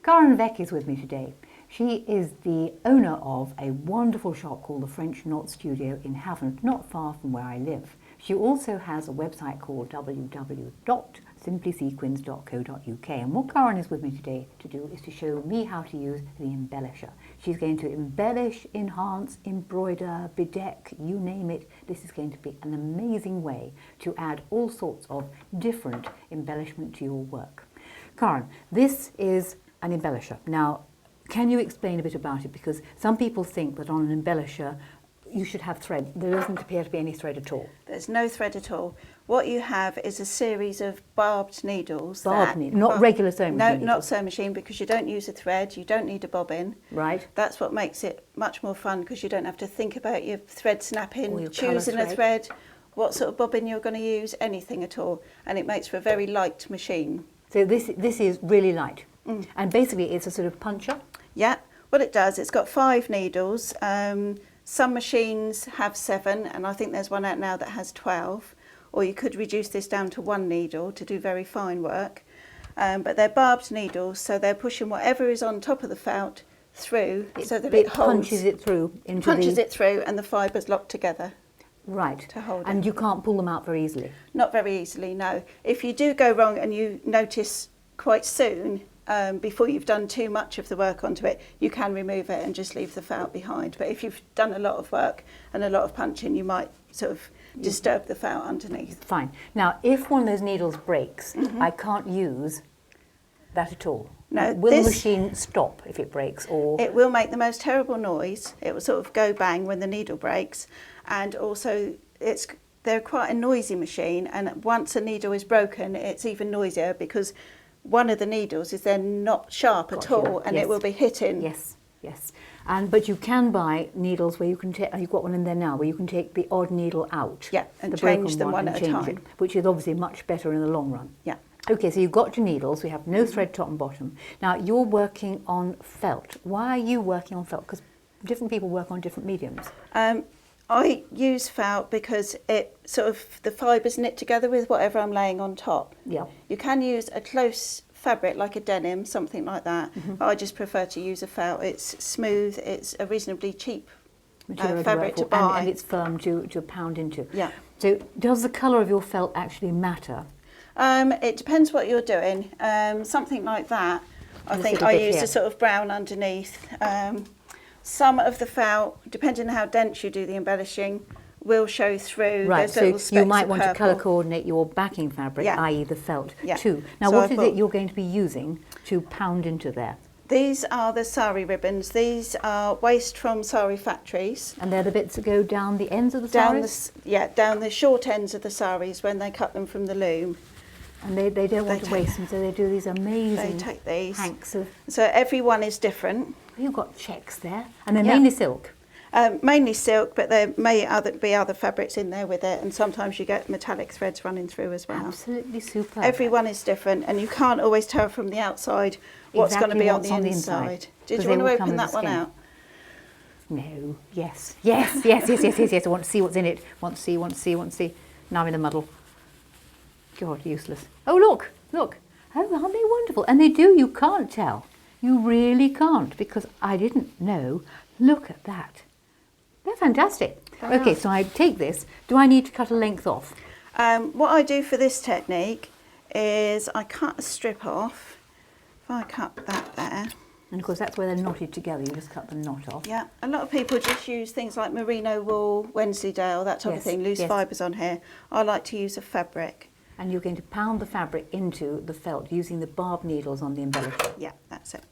Karen Veck is with me today. She is the owner of a wonderful shop called the French Knot Studio in Havant, not far from where I live. She also has a website called www.simplysequins.co.uk, and what Karen is with me today to do is to show me how to use the embellisher. She's going to embellish, enhance, embroider, bedeck, you name it. This is going to be an amazing way to add all sorts of different embellishment to your work. Karen, this is an embellisher. Now, can you explain a bit about it? Because some people think that on an embellisher you should have thread. There doesn't appear to be any thread at all. There's no thread at all. What you have is a series of barbed needles. Not regular sewing machine needles. No, not sewing machine, because you don't use a thread, you don't need a bobbin. Right. That's what makes it much more fun, because you don't have to think about your thread snapping, your choosing a thread, what sort of bobbin you're going to use, anything at all. And it makes for a very light machine. So this is really light. And basically it's a sort of puncher. Yeah, what it does, it's got 5 needles. Some machines have 7, and I think there's one out now that has 12. Or you could reduce this down to 1 needle to do very fine work. But they're barbed needles, so they're pushing whatever is on top of the felt through, so that it holds. Punches it through it through, and the fibres lock together. Right. To hold it. And you can't pull them out very easily. Not very easily, no. If you do go wrong and you notice quite soon, before you've done too much of the work onto it, you can remove it and just leave the felt behind. But if you've done a lot of work and a lot of punching, you might sort of disturb the felt underneath. Fine. Now, if one of those needles breaks, I can't use that at all. No. Will the machine stop if it breaks, or? It will make the most terrible noise. It will sort of go bang when the needle breaks, and also they're quite a noisy machine, and once a needle is broken, it's even noisier because one of the needles is then not sharp at all, and it will be hitting. Yes, yes. But you can buy needles where you can take, you've got one in there now, where you can take the odd needle out. Yeah, and change them one at a time. Which is obviously much better in the long run. Yeah. Okay, so you've got your needles, we have no thread top and bottom. Now, you're working on felt. Why are you working on felt? Because different people work on different mediums. I use felt because it sort of, the fibres knit together with whatever I'm laying on top. Yeah. You can use a close fabric like a denim, something like that. But I just prefer to use a felt. It's smooth, it's a reasonably cheap fabric to buy. And it's firm to pound into. Yeah. So does the colour of your felt actually matter? It depends what you're doing. Something like that, I think I used a sort of brown underneath. Some of the felt, depending on how dense you do the embellishing, will show through. Right, so you might want to colour coordinate your backing fabric, i.e. the felt, too. Now, what is it you're going to be using to pound into there? These are the Sari ribbons. These are waste from Sari factories. And they're the bits that go down the ends of the saris? Down the short ends of the saris when they cut them from the loom. And they don't want to waste them, so they do these amazing hanks of... So every one is different. You've got checks there, and they're mainly silk. Mainly silk, but there may be other fabrics in there with it, and sometimes you get metallic threads running through as well. Absolutely superb. Every one is different, and you can't always tell from the outside what's going to be on the inside. Did you want to open that one out? No. Yes. I want to see what's in it. Want to see. Now I'm in a muddle. God, useless. Oh, look. Oh, aren't they wonderful? And they do, you can't tell. You really can't, because I didn't know. Look at that. They're fantastic. Okay, so I take this. Do I need to cut a length off? What I do for this technique is I cut a strip off. If I cut that there. And of course that's where they're knotted together, you just cut the knot off. Yeah, a lot of people just use things like merino wool, Wensleydale, that type of thing, loose fibres on here. I like to use a fabric. And you're going to pound the fabric into the felt using the barbed needles on the embellisher. Yeah, that's it.